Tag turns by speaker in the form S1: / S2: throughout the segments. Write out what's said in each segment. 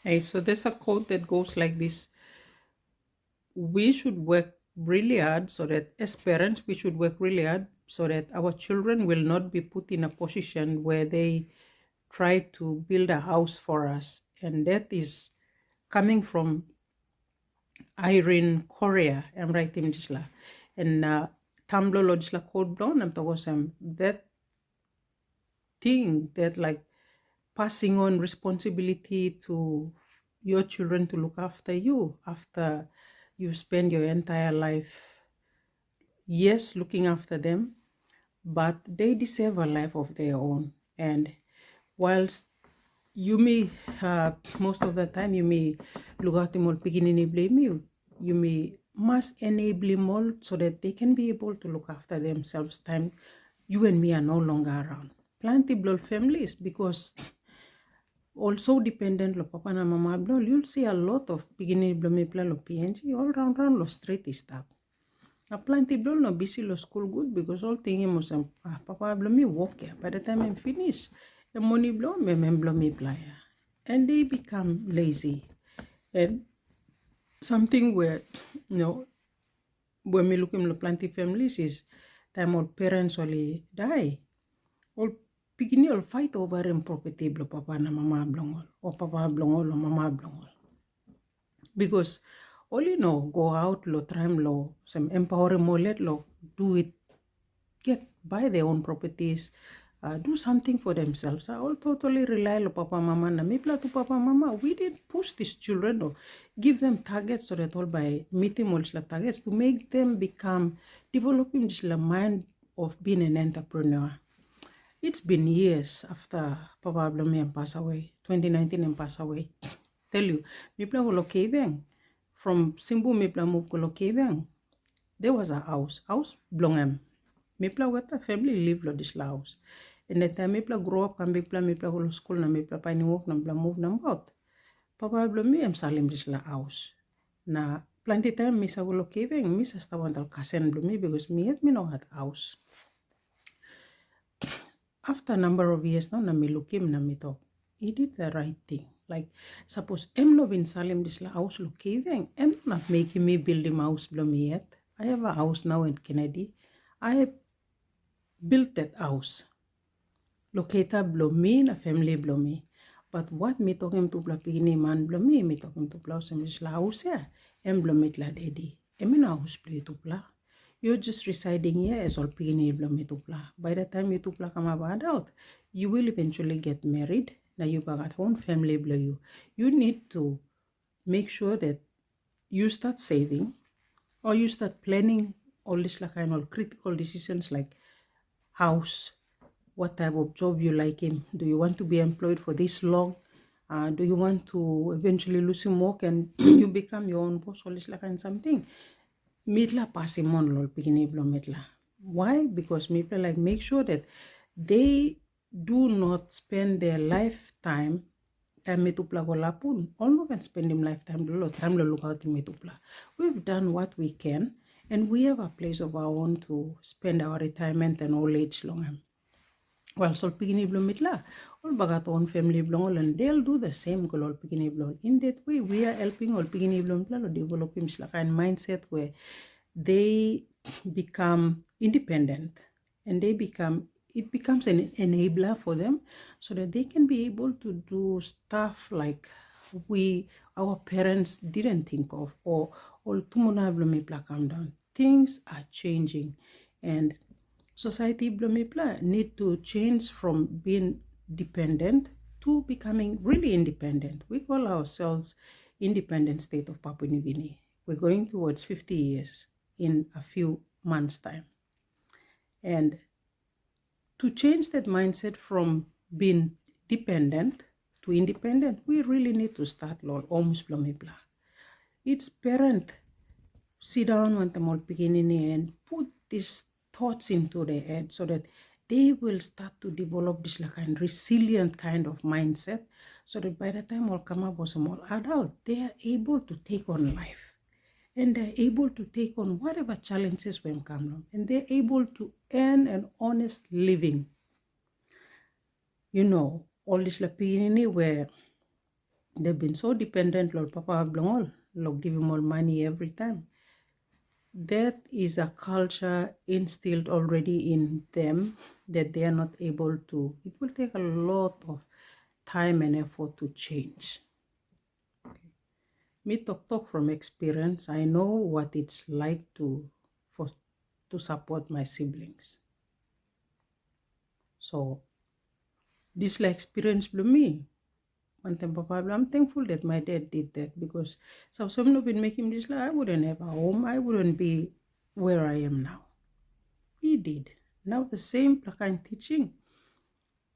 S1: Hey, so there's a quote that goes like this: we should work really hard so that as parents, we should work really hard so that our children will not be put in a position where they try to build a house for us. And that is coming from Irene Korea. I'm writing this la. And Tumblr Logisla code down. I'm talking that thing that like passing on responsibility to your children to look after you after you spend your entire life, yes, looking after them, but they deserve a life of their own. And whilst you may, most of the time, you may look at them all picking and blame you may must enable them all so that they can be able to look after themselves time you and me are no longer around. Plenty blood families because also dependent lo papa na mama blol, you'll see a lot of beginning blomipla lo PNG all round lo street stuff. A plenty blol no busy lo school good because all thing must papa blomi work ya. By the time I'm finished, the money blow me blomi playa. And they become lazy. And something where when we look at plenty families is time all parents only die. All begini all fight over in property blo papa na mama blongol or papa blongol or mama blongol. Because all go out lo tram lo some empower molet lo do it, get buy their own properties, do something for themselves. I all totally rely on papa mama na mipla to papa mama. We did push these children or give them targets so that all by meeting all the targets to make them become developing this mind of being an entrepreneur. It's been years after Papa Blomi passed away, 2019 and passed away. Tell you, mipla go lokeveng. From Simbu mipla move go lokeveng. There was a house blongem. Mipla weta family live lo this house. And the time mipla grow up and mipla go school na mipla pani work na move na out. Papa Blomi em salim this house. Na plenty time misa go lokeveng, misa stawantal kasen Blomi because me no had house. After a number of years now, na mi lukim na mi talk, he did the right thing. Like, suppose em no bin salim this la house lukiveng, em not making me build him house below me yet. I have a house now in Kennedy. I have built that house. Located below me, na family below me. But what me talking to bla pini man below me talking to bla some this la house ya, em below me la daddy. Em na house play to bla. You're just residing here as all pigini tupla. By the time you tupla come up adult, you will eventually get married. Now you back at home, family below you. You need to make sure that you start saving or you start planning all this like kind of critical decisions like house, what type of job you like him. Do you want to be employed for this long? Do you want to eventually lose your work and you become your own boss or this like kind of something? Mitla pasimon lol pikiniblo mitla. Why? Because people like make sure that they do not spend their lifetime time metupla golapun. All no can spend him lifetime lo time lo look out metupla. We've done what we can and we have a place of our own to spend our retirement and old age long. Well, so pigini blom mitla, all bagat own family blong and they'll do the same goal all pigini blom. In that way, we are helping all pigini blom to develop him like kind mindset where they become independent and it becomes an enabler for them so that they can be able to do stuff like our parents didn't think of or tumona blom come down. Things are changing and society need to change from being dependent to becoming really independent. We call ourselves independent state of Papua New Guinea. We're going towards 50 years in a few months' time. And to change that mindset from being dependent to independent, we really need to start almost blomibla. It's parent sit down when the beginning and put this thoughts into their head so that they will start to develop this like kind resilient kind of mindset so that by the time all come up as a small adult, they are able to take on life and they're able to take on whatever challenges will come along and they're able to earn an honest living. All this like where They've been so dependent, Lord Papa Blongol, Lord give him all money every time. That is a culture instilled already in them that they are not able to. It will take a lot of time and effort to change. Me talk from experience. I know what it's like to support my siblings. So this like experience blew me. One time, Papa, I'm thankful that my dad did that, because so someone been making this like I wouldn't have a home. I wouldn't be where I am now. He did. Now the same kind teaching.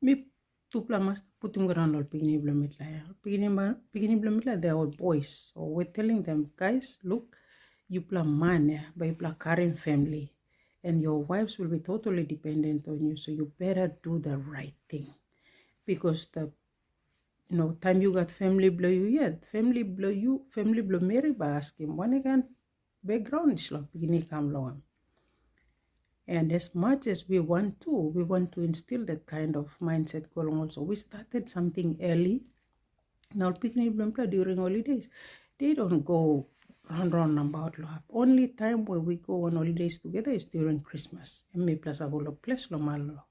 S1: Me tupla must put him around all pigini blamidla. Pigini blamidla, they're all boys. So we're telling them, guys, look, you play man, but you play current family. And your wives will be totally dependent on you. So you better do the right thing. Because the time you got family blow you yet. Family blow Mary by asking one again background is like begini come long. And as much as we want to instill that kind of mindset going also. We started something early. Now picnic during holidays, they don't go round about love. Only time where we go on holidays together is during Christmas. And me plus a whole place lo malo.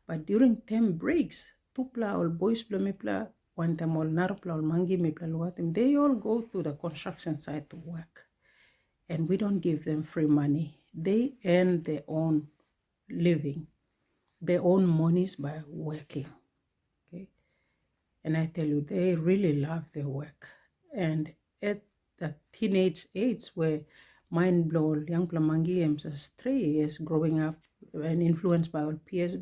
S1: But during term breaks, tupla all boys pla one time all narpla all mangi me pla luatim, they all go to the construction site to work. And we don't give them free money. They earn their own living, their own monies by working. Okay. And I tell you, they really love their work. And at the teenage age where mind blown young plamangi as 3 years growing up and influenced by our peers,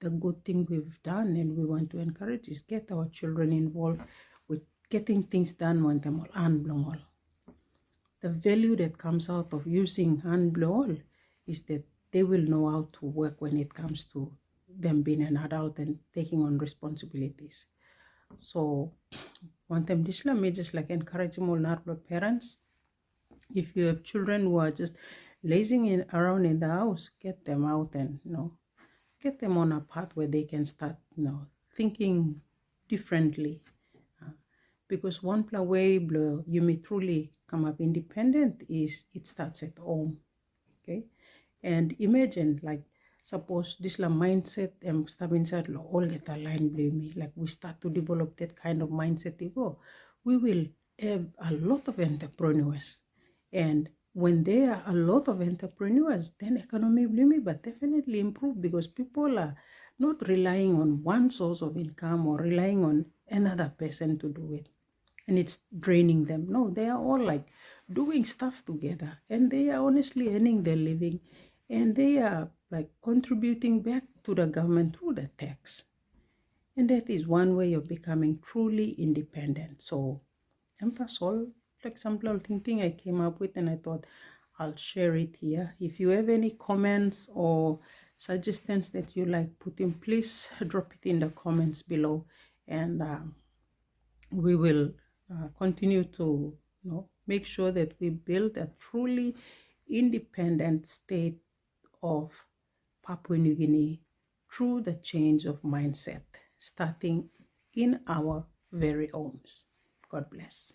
S1: the good thing we've done and we want to encourage is get our children involved with getting things done when them all unblongol. The value that comes out of using unblongol is that they will know how to work when it comes to them being an adult and taking on responsibilities. So one time this may just like encouraging all parents. If you have children who are just lazing around in the house, get them out and get them on a path where they can start thinking differently. Because one way you may truly come up independent is it starts at home. Okay. And imagine like suppose this mindset and step inside all get aligned blame me. Like we start to develop that kind of mindset to go. We will have a lot of entrepreneurs. And when there are a lot of entrepreneurs, then economy blame but definitely improve because people are not relying on one source of income or relying on another person to do it. And it's draining them. No, they are all like doing stuff together and they are honestly earning their living and they are like contributing back to the government through the tax. And that is one way of becoming truly independent. So that's all like some little thing I came up with and I thought I'll share it here. If you have any comments or suggestions that you like put in, please drop it in the comments below and we will continue to make sure that we build a truly independent state of Papua New Guinea through the change of mindset, starting in our very homes. God bless.